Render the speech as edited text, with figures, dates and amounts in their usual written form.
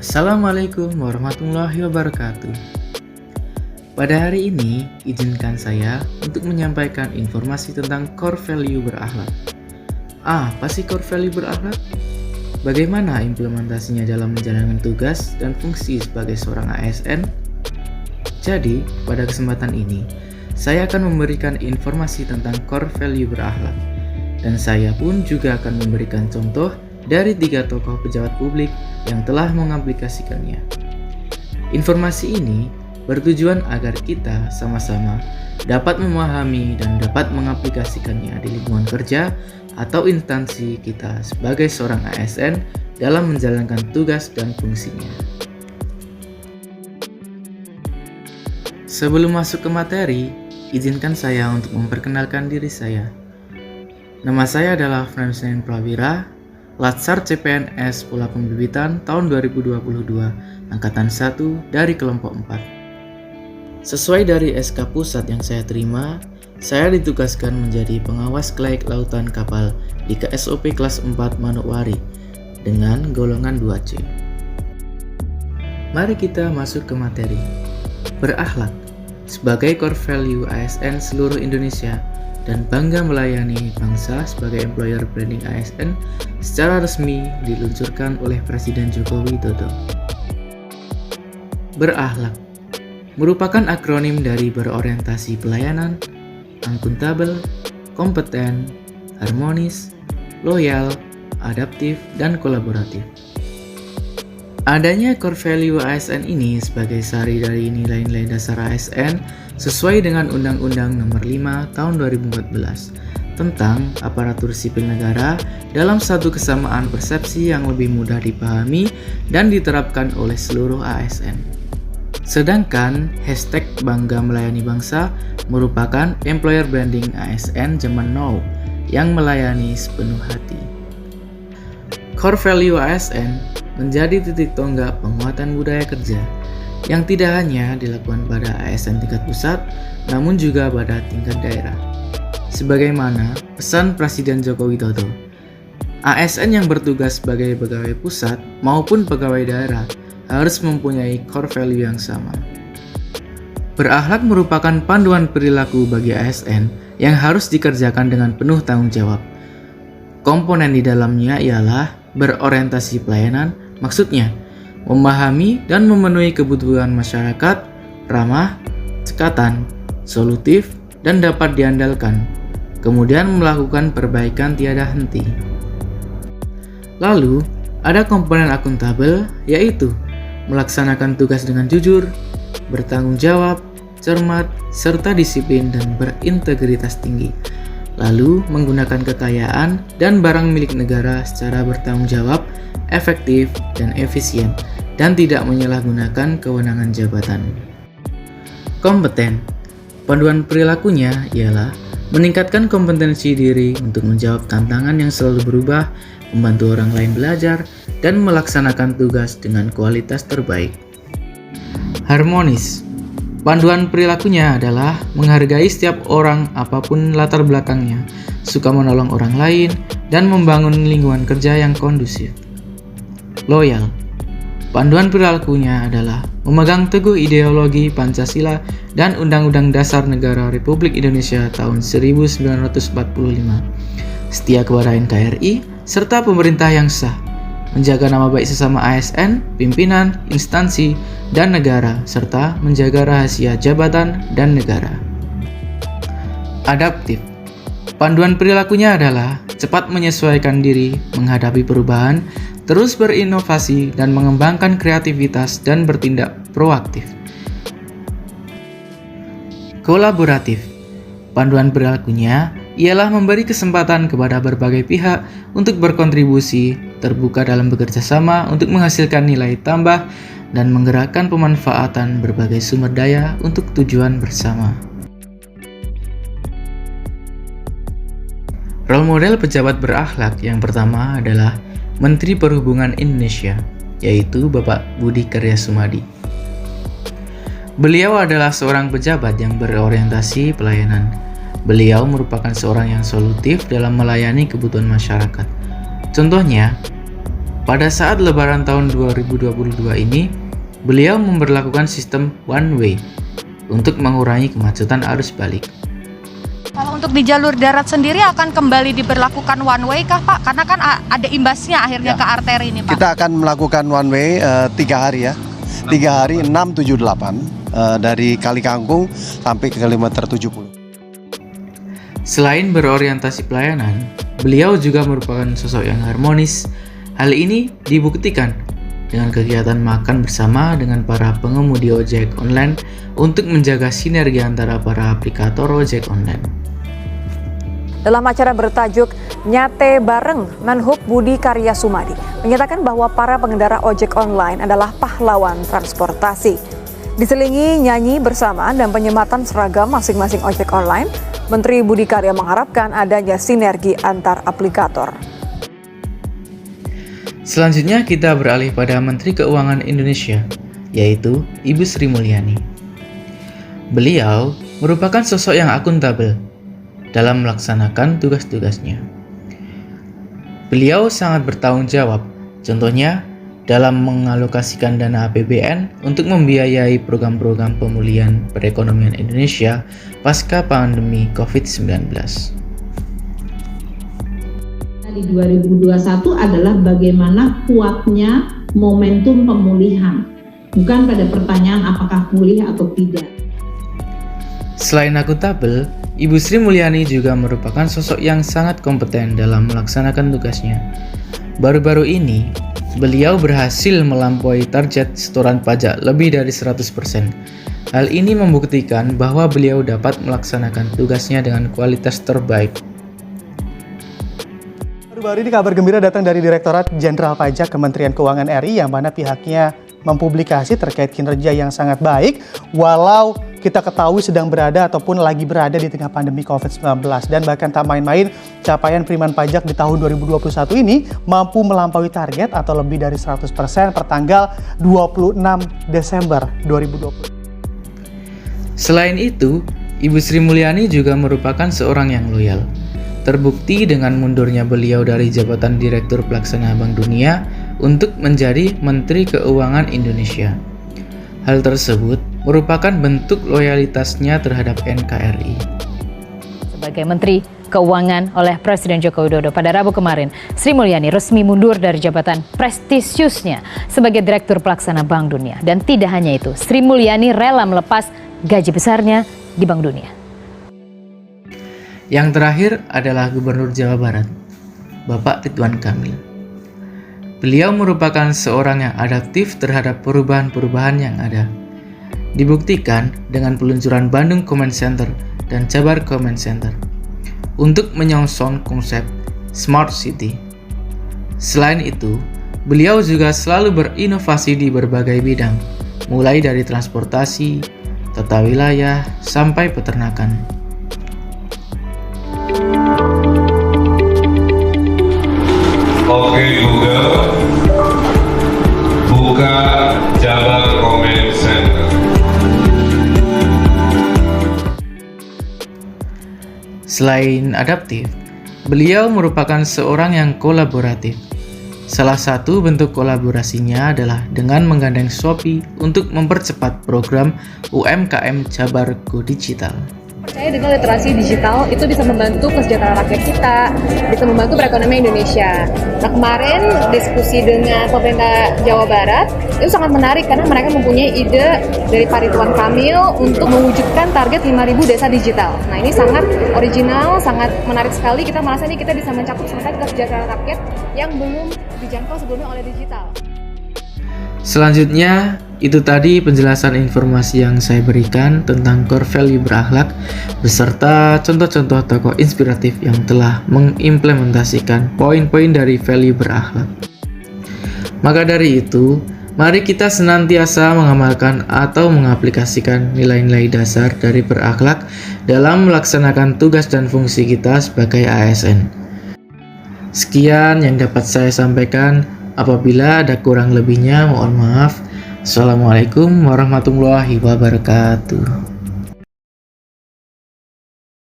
Assalamualaikum warahmatullahi wabarakatuh. Pada hari ini, izinkan saya untuk menyampaikan informasi tentang core value berakhlak. Apa sih core value berakhlak? Bagaimana implementasinya dalam menjalankan tugas dan fungsi sebagai seorang ASN? Jadi, pada kesempatan ini, saya akan memberikan informasi tentang core value berakhlak. Dan saya pun juga akan memberikan contoh dari 3 tokoh pejabat publik yang telah mengaplikasikannya. Informasi ini bertujuan agar kita sama-sama dapat memahami dan dapat mengaplikasikannya di lingkungan kerja atau instansi kita sebagai seorang ASN dalam menjalankan tugas dan fungsinya. Sebelum masuk ke materi, izinkan saya untuk memperkenalkan diri saya. Nama saya adalah Fransien Prawira, Latsar CPNS Pola Pembibitan tahun 2022, Angkatan 1 dari kelompok 4. Sesuai dari SK Pusat yang saya terima, saya ditugaskan menjadi pengawas kelayak lautan kapal di KSOP kelas 4 Manokwari dengan golongan 2C. Mari kita masuk ke materi. Berakhlak sebagai core value ASN seluruh Indonesia dan bangga melayani bangsa sebagai employer branding ASN secara resmi diluncurkan oleh Presiden Joko Widodo. Berakhlak merupakan akronim dari berorientasi pelayanan, akuntabel, kompeten, harmonis, loyal, adaptif, dan kolaboratif. Adanya core value ASN ini sebagai sari dari nilai-nilai dasar ASN sesuai dengan Undang-Undang Nomor 5 Tahun 2014 tentang aparatur sipil negara dalam satu kesamaan persepsi yang lebih mudah dipahami dan diterapkan oleh seluruh ASN. Sedangkan hashtag Bangga Melayani Bangsa merupakan employer branding ASN zaman now yang melayani sepenuh hati. Core value ASN menjadi titik tonggak penguatan budaya kerja yang tidak hanya dilakukan pada ASN tingkat pusat, namun juga pada tingkat daerah. Sebagaimana pesan Presiden Joko Widodo, ASN yang bertugas sebagai pegawai pusat maupun pegawai daerah harus mempunyai core value yang sama. Berakhlak merupakan panduan perilaku bagi ASN yang harus dikerjakan dengan penuh tanggung jawab. Komponen di dalamnya ialah berorientasi pelayanan, maksudnya memahami dan memenuhi kebutuhan masyarakat, ramah, cekatan, solutif, dan dapat diandalkan, kemudian melakukan perbaikan tiada henti. Lalu, ada komponen akuntabel, yaitu melaksanakan tugas dengan jujur, bertanggung jawab, cermat, serta disiplin dan berintegritas tinggi. Lalu, menggunakan kekayaan dan barang milik negara secara bertanggung jawab, efektif, dan efisien, dan tidak menyalahgunakan kewenangan jabatan. Kompeten. Panduan perilakunya ialah meningkatkan kompetensi diri untuk menjawab tantangan yang selalu berubah, membantu orang lain belajar, dan melaksanakan tugas dengan kualitas terbaik. Harmonis. Panduan perilakunya adalah menghargai setiap orang apapun latar belakangnya, suka menolong orang lain, dan membangun lingkungan kerja yang kondusif. Loyal. Panduan perilakunya adalah memegang teguh ideologi Pancasila dan Undang-Undang Dasar Negara Republik Indonesia tahun 1945, setia kepada NKRI, serta pemerintah yang sah, menjaga nama baik sesama ASN, pimpinan, instansi, dan negara, serta menjaga rahasia jabatan dan negara. Adaptif. Panduan perilakunya adalah cepat menyesuaikan diri menghadapi perubahan, terus berinovasi dan mengembangkan kreativitas dan bertindak proaktif. Kolaboratif. Panduan perilakunya ialah memberi kesempatan kepada berbagai pihak untuk berkontribusi, terbuka dalam bekerja sama untuk menghasilkan nilai tambah, dan menggerakkan pemanfaatan berbagai sumber daya untuk tujuan bersama. Role model pejabat berakhlak yang pertama adalah Menteri Perhubungan Indonesia, yaitu Bapak Budi Karya Sumadi. Beliau adalah seorang pejabat yang berorientasi pelayanan. Beliau merupakan seorang yang solutif dalam melayani kebutuhan masyarakat. Contohnya, pada saat Lebaran tahun 2022 ini, beliau memberlakukan sistem one way untuk mengurangi kemacetan arus balik. Kalau untuk di jalur darat sendiri akan kembali diberlakukan one way kah Pak? Karena kan ada imbasnya akhirnya ke arteri ini Pak. Kita akan melakukan one way 3 hari ya. 3 hari 6, 7, 8 dari Kali Kangkung sampai ke kilometer 70. Selain berorientasi pelayanan, beliau juga merupakan sosok yang harmonis. Hal ini dibuktikan dengan kegiatan makan bersama dengan para pengemudi ojek online untuk menjaga sinergi antara para aplikator ojek online. Dalam acara bertajuk Nyate Bareng, Menhub Budi Karya Sumadi menyatakan bahwa para pengendara ojek online adalah pahlawan transportasi. Diselingi nyanyi bersama dan penyematan seragam masing-masing ojek online, Menteri Budi Karya mengharapkan adanya sinergi antar aplikator. Selanjutnya kita beralih pada Menteri Keuangan Indonesia, yaitu Ibu Sri Mulyani. Beliau merupakan sosok yang akuntabel dalam melaksanakan tugas-tugasnya. Beliau sangat bertanggung jawab, contohnya dalam mengalokasikan dana APBN untuk membiayai program-program pemulihan perekonomian Indonesia pasca pandemi COVID-19. Di 2021 adalah bagaimana kuatnya momentum pemulihan, bukan pada pertanyaan apakah pulih atau tidak. Selain akuntabel, Ibu Sri Mulyani juga merupakan sosok yang sangat kompeten dalam melaksanakan tugasnya. Baru-baru ini, beliau berhasil melampaui target setoran pajak lebih dari 100%. Hal ini membuktikan bahwa beliau dapat melaksanakan tugasnya dengan kualitas terbaik. Baru-baru ini kabar gembira datang dari Direktorat Jenderal Pajak Kementerian Keuangan RI yang mana pihaknya mempublikasi terkait kinerja yang sangat baik walau kita ketahui sedang berada ataupun lagi berada di tengah pandemi COVID-19 dan bahkan tak main-main capaian penerimaan pajak di tahun 2021 ini mampu melampaui target atau lebih dari 100% per tanggal 26 Desember 2020. Selain itu, Ibu Sri Mulyani juga merupakan seorang yang loyal. Terbukti dengan mundurnya beliau dari jabatan Direktur Pelaksana Bank Dunia untuk menjadi Menteri Keuangan Indonesia. Hal tersebut merupakan bentuk loyalitasnya terhadap NKRI. Sebagai Menteri Keuangan oleh Presiden Joko Widodo pada Rabu kemarin, Sri Mulyani resmi mundur dari jabatan prestisiusnya sebagai Direktur Pelaksana Bank Dunia. Dan tidak hanya itu, Sri Mulyani rela melepas gaji besarnya di Bank Dunia. Yang terakhir adalah Gubernur Jawa Barat, Bapak Ridwan Kamil. Beliau merupakan seorang yang adaptif terhadap perubahan-perubahan yang ada. Dibuktikan dengan peluncuran Bandung Comment Center dan Jabar Comment Center untuk menyongsong konsep Smart City. Selain itu, beliau juga selalu berinovasi di berbagai bidang, mulai dari transportasi, tata wilayah, sampai peternakan. Oke Google, buka Jabar Comment Center. Selain adaptif, beliau merupakan seorang yang kolaboratif. Salah satu bentuk kolaborasinya adalah dengan menggandeng Shopee untuk mempercepat program UMKM Jabar Go Digital. Percaya dengan literasi digital itu bisa membantu kesejahteraan rakyat kita, bisa membantu perekonomian Indonesia. Nah kemarin diskusi dengan pemerintah Jawa Barat itu sangat menarik karena mereka mempunyai ide dari Pak Ridwan Kamil untuk mewujudkan target 5.000 desa digital. Nah ini sangat original, sangat menarik sekali. Kita merasa ini kita bisa mencakup sampai kesejahteraan rakyat yang belum dijangkau sebelumnya oleh digital. Selanjutnya, itu tadi penjelasan informasi yang saya berikan tentang core value berakhlak beserta contoh-contoh tokoh inspiratif yang telah mengimplementasikan poin-poin dari value berakhlak. Maka dari itu, mari kita senantiasa mengamalkan atau mengaplikasikan nilai-nilai dasar dari berakhlak dalam melaksanakan tugas dan fungsi kita sebagai ASN. Sekian yang dapat saya sampaikan. Apabila ada kurang lebihnya, mohon maaf. Assalamualaikum warahmatullahi wabarakatuh.